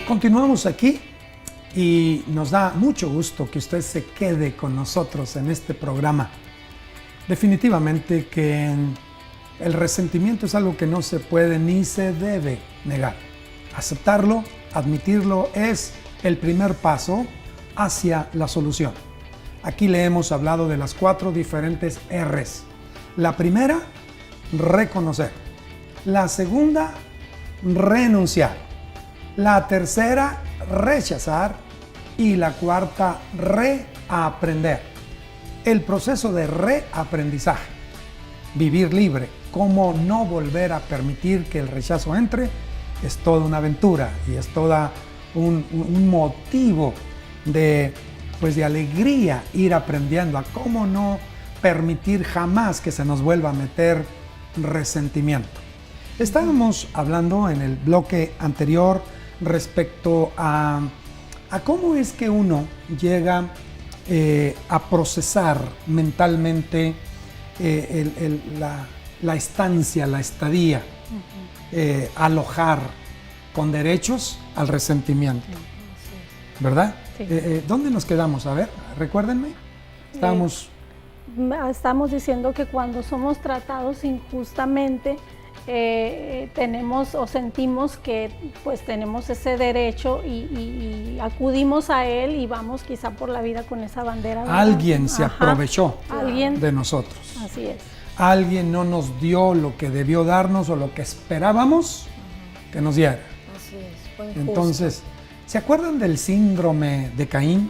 Continuamos aquí y nos da mucho gusto que usted se quede con nosotros en este programa. Definitivamente que el resentimiento es algo que no se puede ni se debe negar. Aceptarlo, admitirlo es el primer paso hacia la solución. Aquí le hemos hablado de las 4 diferentes R's. La primera, reconocer. La segunda, renunciar. La tercera, rechazar. Y la cuarta, reaprender. El proceso de reaprendizaje. Vivir libre. Cómo no volver a permitir que el rechazo entre. Es toda una aventura y es toda un motivo de alegría ir aprendiendo a cómo no permitir jamás que se nos vuelva a meter resentimiento. Estábamos hablando en el bloque anterior respecto a cómo es que uno llega a procesar mentalmente la estancia, la estadía, alojar con derechos al resentimiento, ¿verdad? Sí. ¿Dónde nos quedamos? A ver, recuérdenme. Estamos diciendo que cuando somos tratados injustamente, tenemos o sentimos que pues tenemos ese derecho y acudimos a él y vamos quizá por la vida con esa bandera, ¿verdad? Alguien se aprovechó ¿Alguien? de nosotros. Así es. Alguien no nos dio lo que debió darnos o lo que esperábamos que nos diera. Así es, fue injusto. Entonces, ¿se acuerdan del síndrome de Caín?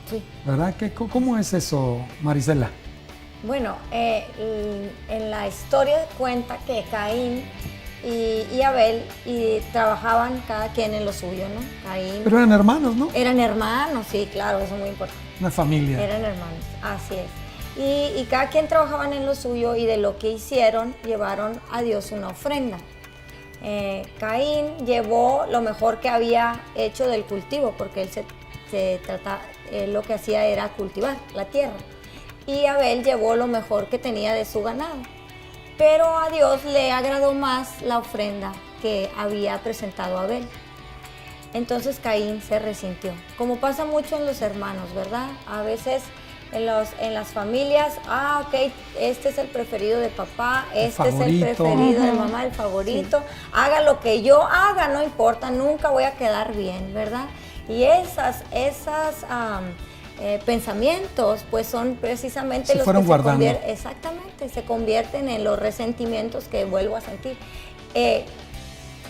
Sí. ¿Verdad? ¿Cómo es eso, Marisela? Bueno, en la historia cuenta que Caín y Abel trabajaban cada quien en lo suyo, ¿no? Caín. Pero eran hermanos, ¿no? Eran hermanos, sí, claro, eso es muy importante. Una familia. Eran hermanos, así es. Y cada quien trabajaban en lo suyo y de lo que hicieron llevaron a Dios una ofrenda. Caín llevó lo mejor que había hecho del cultivo, porque él lo que hacía era cultivar la tierra. Y Abel llevó lo mejor que tenía de su ganado. Pero a Dios le agradó más la ofrenda que había presentado Abel. Entonces Caín se resintió, como pasa mucho en los hermanos, ¿verdad? A veces en las familias, ok, este es el preferido de papá, este es el preferido de mamá, el favorito, sí. Haga lo que yo haga, no importa, nunca voy a quedar bien, ¿verdad? Y esas pensamientos pues son precisamente los que se convierten en los resentimientos que vuelvo a sentir.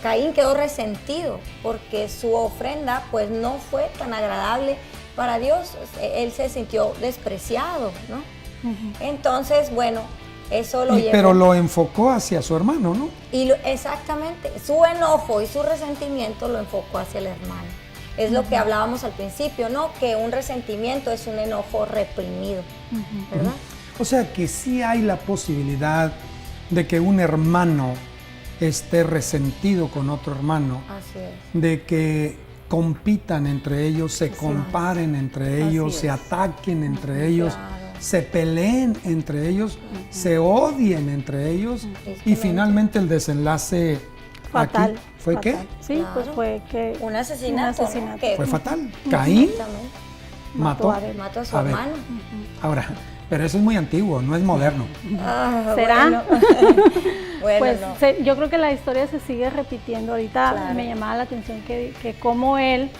Caín quedó resentido porque su ofrenda pues no fue tan agradable para Dios, él se sintió despreciado, ¿no? Uh-huh. Entonces, bueno, eso lo llevó. Pero lo enfocó hacia su hermano, ¿no? Exactamente, su enojo y su resentimiento lo enfocó hacia el hermano. Es lo que hablábamos al principio, ¿no? Que un resentimiento es un enojo reprimido, ¿verdad? O sea que sí hay la posibilidad de que un hermano esté resentido con otro hermano. Así es. De que compitan entre ellos, se comparen entre ellos, se ataquen entre ellos, se peleen entre ellos, se odien entre ellos y finalmente el desenlace fatal. Aquí, ¿fue fatal. qué? Sí, claro. Pues fue que un asesinato. ¿no? Fue fatal. Caín mató a su hermano. Ahora, pero eso es muy antiguo, no es moderno. ¿Será? Bueno, pues no. Yo creo que la historia se sigue repitiendo. Ahorita claro. Me llamaba la atención que cómo él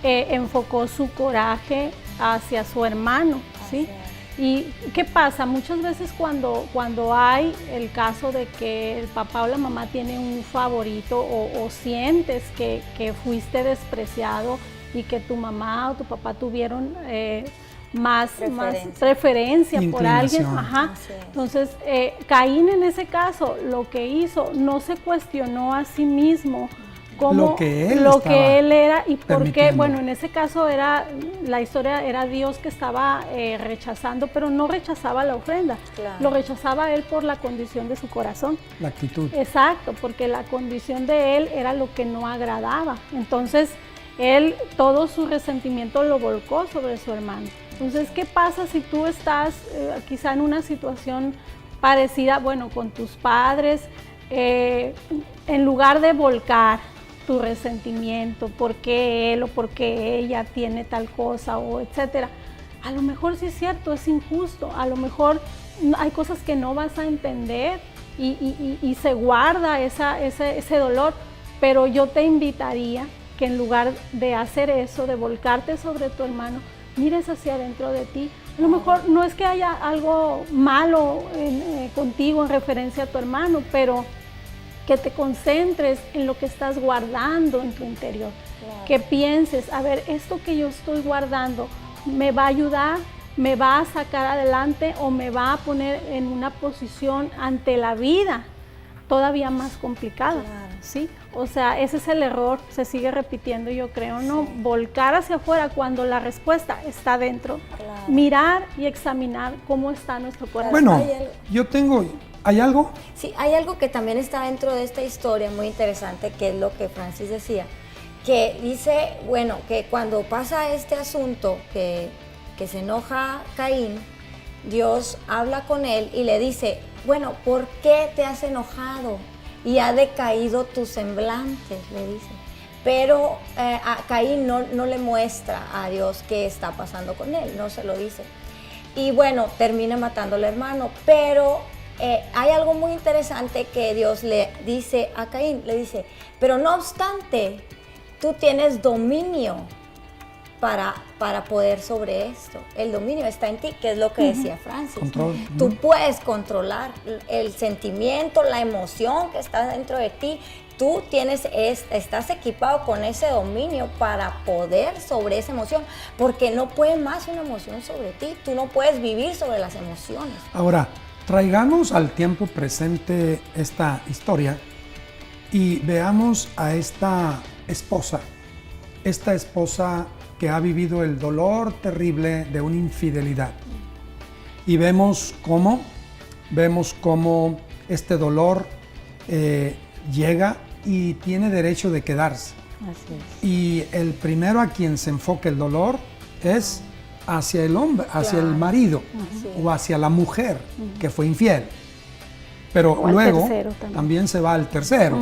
enfocó su coraje hacia su hermano, ¿sí? ¿Y qué pasa? Muchas veces cuando hay el caso de que el papá o la mamá tiene un favorito o sientes que fuiste despreciado y que tu mamá o tu papá tuvieron más preferencia por alguien. Ajá. Entonces, Caín en ese caso lo que hizo, no se cuestionó a sí mismo como lo que él era y por qué. Bueno, en ese caso la historia era Dios que estaba rechazando, pero no rechazaba la ofrenda, claro. Lo rechazaba él por la condición de su corazón. La actitud. Exacto, porque la condición de él era lo que no agradaba. Entonces, él todo su resentimiento lo volcó sobre su hermano. Entonces, ¿qué pasa si tú estás quizá en una situación parecida, bueno, con tus padres, en lugar de volcar tu resentimiento, por qué él o por qué ella tiene tal cosa o etcétera. A lo mejor sí es cierto, es injusto, a lo mejor hay cosas que no vas a entender y se guarda ese dolor, pero yo te invitaría que en lugar de hacer eso, de volcarte sobre tu hermano, mires hacia adentro de ti. A lo mejor no es que haya algo malo contigo en referencia a tu hermano, pero que te concentres en lo que estás guardando en tu interior. Claro. Que pienses, a ver, esto que yo estoy guardando, ¿me va a ayudar? ¿Me va a sacar adelante o me va a poner en una posición ante la vida todavía más complicada? Claro. ¿Sí? O sea, ese es el error, se sigue repitiendo, yo creo, ¿no? Sí. Volcar hacia afuera cuando la respuesta está dentro. Claro. Mirar y examinar cómo está nuestro corazón. Bueno, ¿hay algo? Sí, hay algo que también está dentro de esta historia muy interesante, que es lo que Francis decía, que dice, bueno, que cuando pasa este asunto, que se enoja Caín, Dios habla con él y le dice, bueno, ¿por qué te has enojado? Y ha decaído tu semblante, le dice. Pero a Caín no le muestra a Dios qué está pasando con él, no se lo dice. Y bueno, termina matando al hermano, pero hay algo muy interesante que Dios le dice a Caín, le dice, pero no obstante, tú tienes dominio para poder sobre esto. El dominio está en ti, que es lo que decía Francis. Control. Tú puedes controlar el sentimiento, la emoción que está dentro de ti. Tú estás equipado con ese dominio para poder sobre esa emoción, porque no puede más una emoción sobre ti. Tú no puedes vivir sobre las emociones. Ahora, traigamos al tiempo presente esta historia y veamos a esta esposa que ha vivido el dolor terrible de una infidelidad. Y vemos cómo este dolor llega y tiene derecho de quedarse. Así es. Y el primero a quien se enfoca el dolor es hacia el hombre, hacia el marido o hacia la mujer que fue infiel. Pero luego también se va al tercero,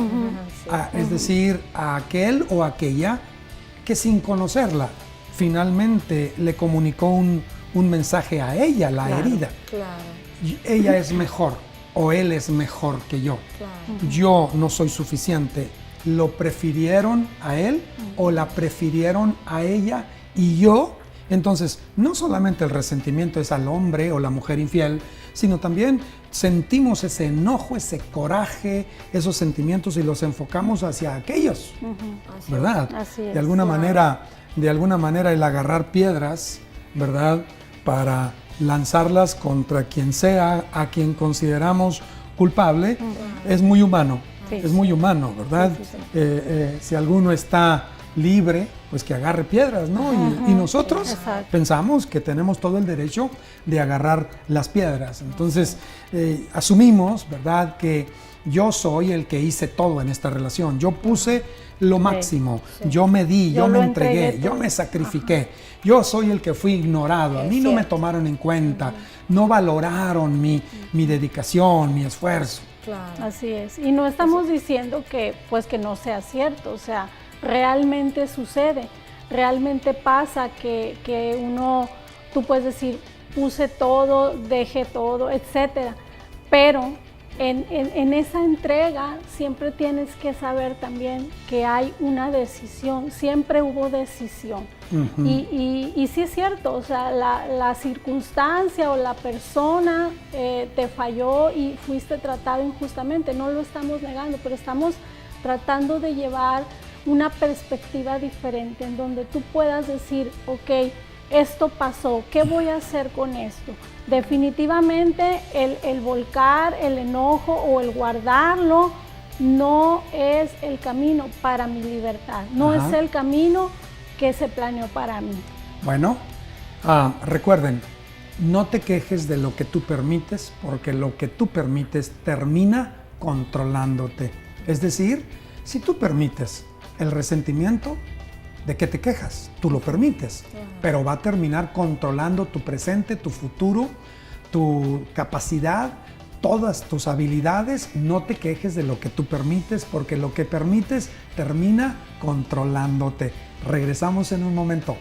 es decir, a aquel o aquella que sin conocerla finalmente le comunicó un mensaje a ella, la herida. Claro. Ella es mejor o él es mejor que yo. Claro. Yo no soy suficiente. Lo prefirieron a él o la prefirieron a ella y yo. Entonces, no solamente el resentimiento es al hombre o la mujer infiel, sino también sentimos ese enojo, ese coraje, esos sentimientos y los enfocamos hacia aquellos, ¿verdad? Así es. De alguna manera el agarrar piedras, ¿verdad? Para lanzarlas contra quien sea, a quien consideramos culpable, es muy humano, es muy humano, ¿verdad? Si alguno está libre, pues que agarre piedras, ¿no? Y nosotros pensamos que tenemos todo el derecho de agarrar las piedras. Entonces, asumimos, ¿verdad?, que yo soy el que hice todo en esta relación. Yo puse lo máximo, yo me di, yo me entregué, yo me sacrifiqué. Yo soy el que fui ignorado, a mí no me tomaron en cuenta, no valoraron mi dedicación, mi esfuerzo. Claro. Así es. Y no estamos diciendo que no sea cierto, o sea, realmente sucede, realmente pasa que tú puedes decir, puse todo, dejé todo, etcétera, pero en esa entrega siempre tienes que saber también que hay una decisión, siempre hubo decisión. Y sí es cierto, o sea, la circunstancia o la persona te falló y fuiste tratado injustamente, no lo estamos negando, pero estamos tratando de llevar una perspectiva diferente en donde tú puedas decir, ok, esto pasó, ¿qué voy a hacer con esto? Definitivamente el volcar, el enojo o el guardarlo no es el camino para mi libertad, no es el camino que se planeó para mí. Bueno, recuerden, no te quejes de lo que tú permites, porque lo que tú permites termina controlándote. Es decir, si tú permites el resentimiento, ¿de qué te quejas? Tú lo permites, pero va a terminar controlando tu presente, tu futuro, tu capacidad, todas tus habilidades, no te quejes de lo que tú permites, porque lo que permites termina controlándote. Regresamos en un momento.